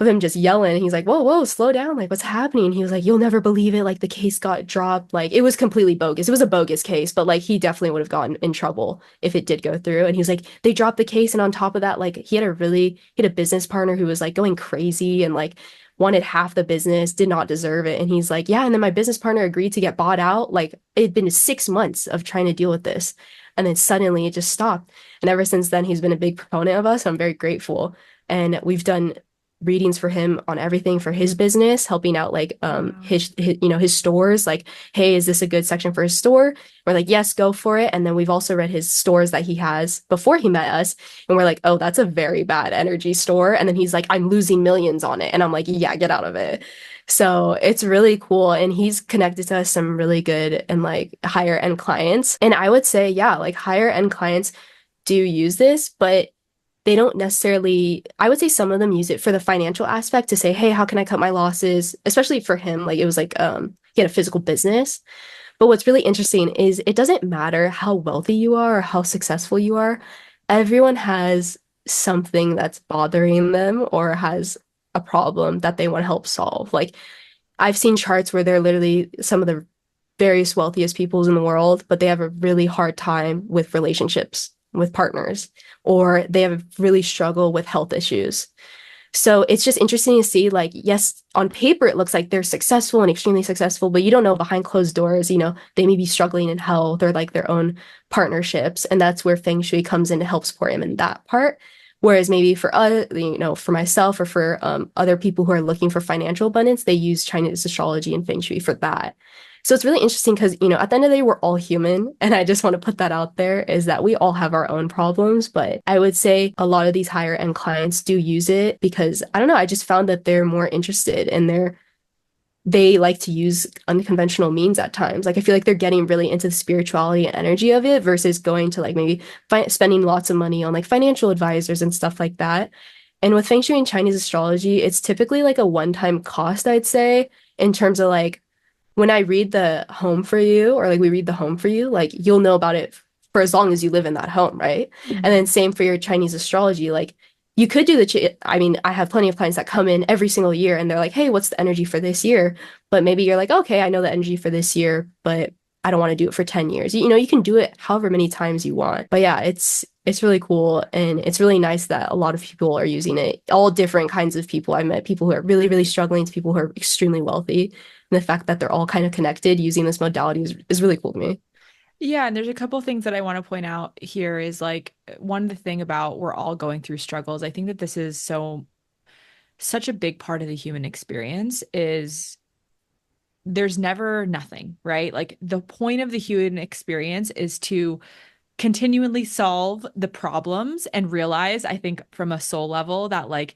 of him just yelling. And he's like, whoa, whoa, slow down. Like, what's happening? And he was like, you'll never believe it. Like, the case got dropped. Like, it was completely bogus. It was a bogus case, but like, he definitely would have gotten in trouble if it did go through. And he was like, they dropped the case. And on top of that, like, he had a business partner who was like going crazy and like wanted half the business, did not deserve it. And he's like, yeah. And then my business partner agreed to get bought out. Like, it'd been 6 months of trying to deal with this. And then suddenly it just stopped. And ever since then, he's been a big proponent of us. I'm very grateful. And we've done readings for him on everything for his business, helping out like Wow. his stores, like, hey, is this a good section for his store? We're like, yes, go for it. And then we've also read his stores that he has before he met us. And we're like, oh, that's a very bad energy store. And then he's like, I'm losing millions on it. And I'm like, yeah, get out of it. So it's really cool. And he's connected to us some really good and like higher end clients. And I would say, yeah, like higher end clients do use this, but they don't necessarily, I would say some of them use it for the financial aspect to say, hey, how can I cut my losses? Especially for him, like it was like he had a physical business. But what's really interesting is it doesn't matter how wealthy you are or how successful you are. Everyone has something that's bothering them or has a problem that they want to help solve. Like I've seen charts where they're literally some of the various wealthiest peoples in the world, but they have a really hard time with relationships with partners, or they have a really struggle with health issues. So it's just interesting to see, like, yes, on paper, it looks like they're successful and extremely successful, but you don't know behind closed doors, they may be struggling in health or like their own partnerships. And that's where Feng Shui comes in to help support him in that part. Whereas maybe for for myself or for other people who are looking for financial abundance, they use Chinese astrology and Feng Shui for that. So it's really interesting because, at the end of the day, we're all human. And I just want to put that out there is that we all have our own problems. But I would say a lot of these higher end clients do use it because I don't know, I just found that they're more interested and they like to use unconventional means at times. Like I feel like they're getting really into the spirituality and energy of it versus going to like maybe spending lots of money on like financial advisors and stuff like that. And with Feng Shui and Chinese astrology, it's typically like a one-time cost, I'd say, in terms of like when I read the home for you, or like we read the home for you, like you'll know about it for as long as you live in that home, right? And then Mhm. same for your Chinese astrology, like you could do I mean, I have plenty of clients that come in every single year and they're like, hey, what's the energy for this year? But maybe you're like, okay, I know the energy for this year, but I don't want to do it for 10 years. You can do it however many times you want. But yeah, it's really cool and it's really nice that a lot of people are using it. All different kinds of people. I met people who are really, really struggling to people who are extremely wealthy. And the fact that they're all kind of connected using this modality is really cool to me. Yeah, and there's a couple things that I want to point out here is like one of the thing about we're all going through struggles. I think that this is such a big part of the human experience is there's never nothing, right? Like the point of the human experience is to continually solve the problems and realize, I think from a soul level that like,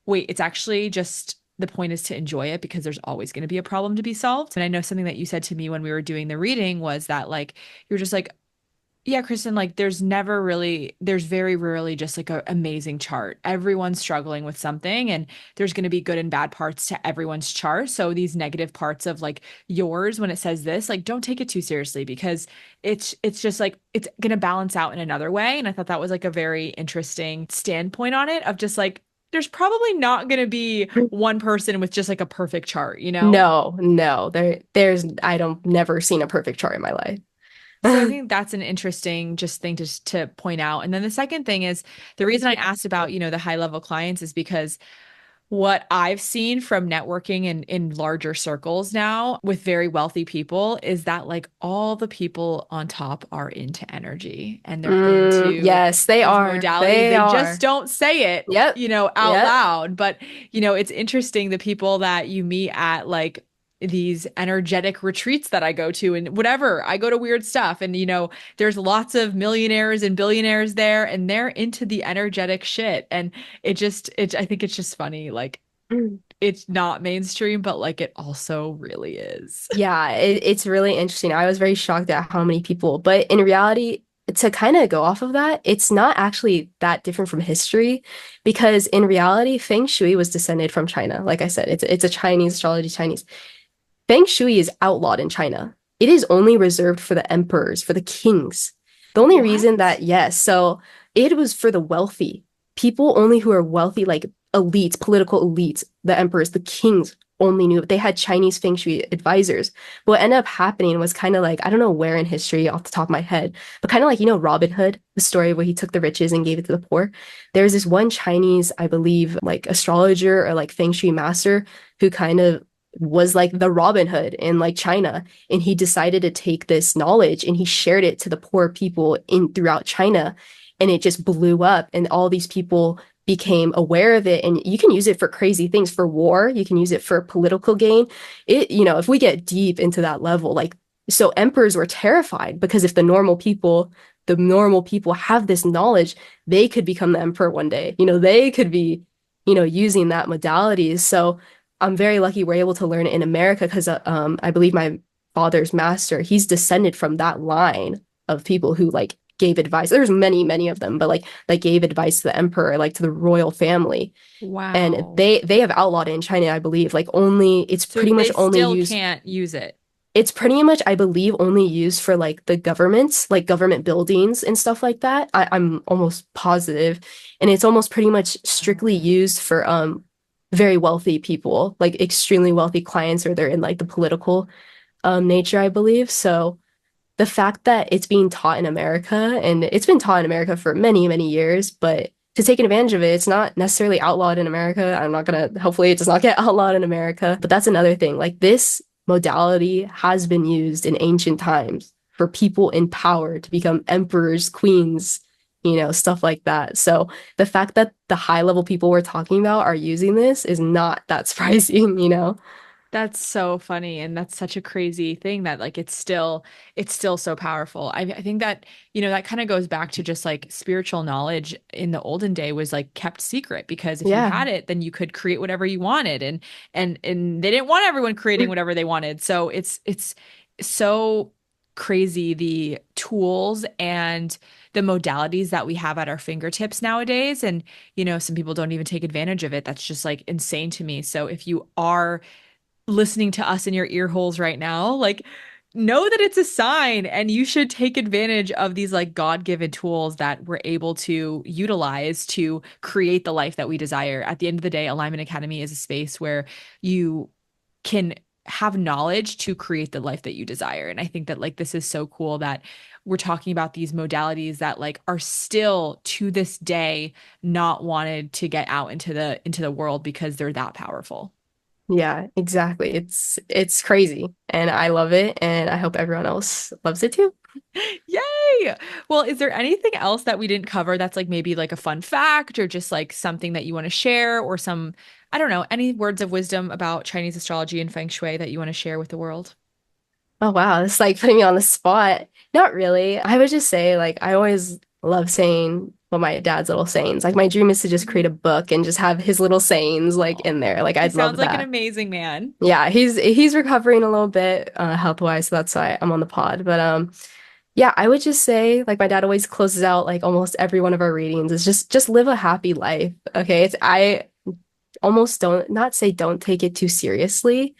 wait, it's actually just the point is to enjoy it because there's always going to be a problem to be solved. And I know something that you said to me when we were doing the reading was that like you're just like, yeah, Kristen, like there's very rarely just like an amazing chart. Everyone's struggling with something, and there's going to be good and bad parts to everyone's chart. So these negative parts of like yours, when it says this, like don't take it too seriously because it's just like it's going to balance out in another way. And I thought that was like a very interesting standpoint on it of just like there's probably not going to be one person with just like a perfect chart, you know? No, no, there's I don't never seen a perfect chart in my life. So I think that's an interesting just thing to point out. And then the second thing is the reason I asked about, the high level clients is because what I've seen from networking in larger circles now with very wealthy people is that like all the people on top are into energy and they're into Yes, they these are. modalities. They They just are. don't say it, Yep. out Yep. loud. But, it's interesting the people that you meet at like these energetic retreats that I go to and whatever. I go to weird stuff and there's lots of millionaires and billionaires there and they're into the energetic shit. And I think it's just funny. Like it's not mainstream, but like it also really is. Yeah, it's really interesting. I was very shocked at how many people, but in reality, to kind of go off of that, it's not actually that different from history because in reality, Feng Shui was descended from China. Like I said, it's a Chinese astrology, Chinese. Feng Shui is outlawed in China. It is only reserved for the emperors, for the kings. The only reason What? that, yes, so it was for the wealthy. People only who are wealthy, like elites, political elites, the emperors, the kings only knew. They had Chinese Feng Shui advisors. What ended up happening was kind of like, I don't know where in history off the top of my head, but kind of like, Robin Hood, the story where he took the riches and gave it to the poor. There was this one Chinese, I believe, like astrologer or like Feng Shui master who kind of was like the Robin Hood in like China. And he decided to take this knowledge and he shared it to the poor people in throughout China. And it just blew up. And all these people became aware of it. And you can use it for crazy things, for war. You can use it for political gain. If we get deep into that level, like, so emperors were terrified because if the normal people have this knowledge, they could become the emperor one day. They could be, using that modality. So I'm very lucky we're able to learn it in America because I believe my father's master, he's descended from that line of people who like gave advice. There's many, many of them, but like gave advice to the emperor, like to the royal family. And Wow. they have outlawed it in China, I believe. Like only it's So pretty much they only still used. can't use it. It's pretty much, I believe, only used for like the governments, like government buildings and stuff like that. I'm almost positive. And it's almost pretty much strictly used for very wealthy people, like extremely wealthy clients, or they're in like the political nature, I believe. So the fact that it's being taught in America, and it's been taught in America for many, many years, but to take advantage of it, it's not necessarily outlawed in America. I'm not gonna, hopefully it does not get outlawed in America. But that's another thing. Like this modality has been used in ancient times for people in power to become emperors, queens, stuff like that. So the fact that the high level people we're talking about are using this is not that surprising. That's so funny, and that's such a crazy thing that like it's still so powerful. I think that that kind of goes back to just like spiritual knowledge in the olden day was like kept secret because if you Yeah. had it, then you could create whatever you wanted, and they didn't want everyone creating whatever they wanted. So it's so crazy the tools and the modalities that we have at our fingertips nowadays, and some people don't even take advantage of it. That's just like insane to me. So if you are listening to us in your ear holes right now, like know that it's a sign and you should take advantage of these like God-given tools that we're able to utilize to create the life that we desire. At the end of the day, Alignment Academy is a space where you can have knowledge to create the life that you desire. And I think that like this is so cool that we're talking about these modalities that like are still to this day not wanted to get out into the world because they're that powerful. Yeah, exactly. It's crazy and I love it and I hope everyone else loves it too. Yay! Well, is there anything else that we didn't cover that's like maybe like a fun fact or just like something that you want to share or some, I don't know, any words of wisdom about Chinese astrology and Feng Shui that you want to share with the world? Oh wow, it's like putting me on the spot. Not really. I would just say like I always love saying what my dad's little sayings. Like my dream is to just create a book and just have his little sayings like in Oh, there. Like he I'd sounds love like an that. amazing man. Yeah, he's recovering a little bit health wise, so that's why I'm on the pod. But yeah, I would just say like my dad always closes out like almost every one of our readings is just live a happy life. Okay. It's I almost don't not say don't take it too seriously,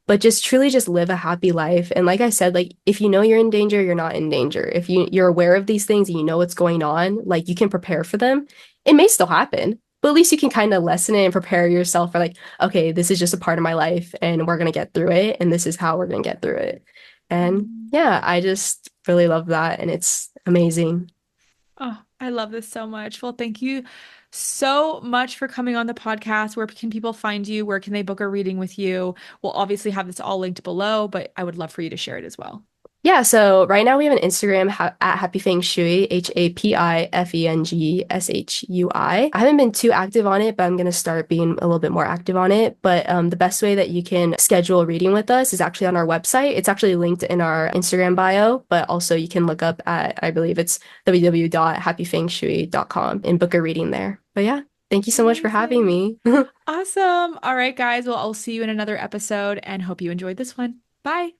but just truly just live a happy life. And like I said, like if you know you're in danger, you're not in danger. If you're aware of these things and you know what's going on, like you can prepare for them. It may still happen, but at least you can kind of lessen it and prepare yourself for like, okay, this is just a part of my life and we're gonna get through it, and this is how we're gonna get through it. And Mm. yeah, I just really love that and it's amazing. Oh, I love this so much. Well, thank you so much for coming on the podcast. Where can people find you? Where can they book a reading with you? We'll obviously have this all linked below, but I would love for you to share it as well. Yeah, so right now we have an Instagram at Happy Feng Shui, HAPIFENGSHUI. I haven't been too active on it, but I'm gonna start being a little bit more active on it. But the best way that you can schedule a reading with us is actually on our website. It's actually linked in our Instagram bio, but also you can look up at, I believe it's www.happyfengshui.com and book a reading there. But yeah, thank you so much for having Amazing. me. Awesome. All right, guys. Well, I'll see you in another episode and hope you enjoyed this one. Bye.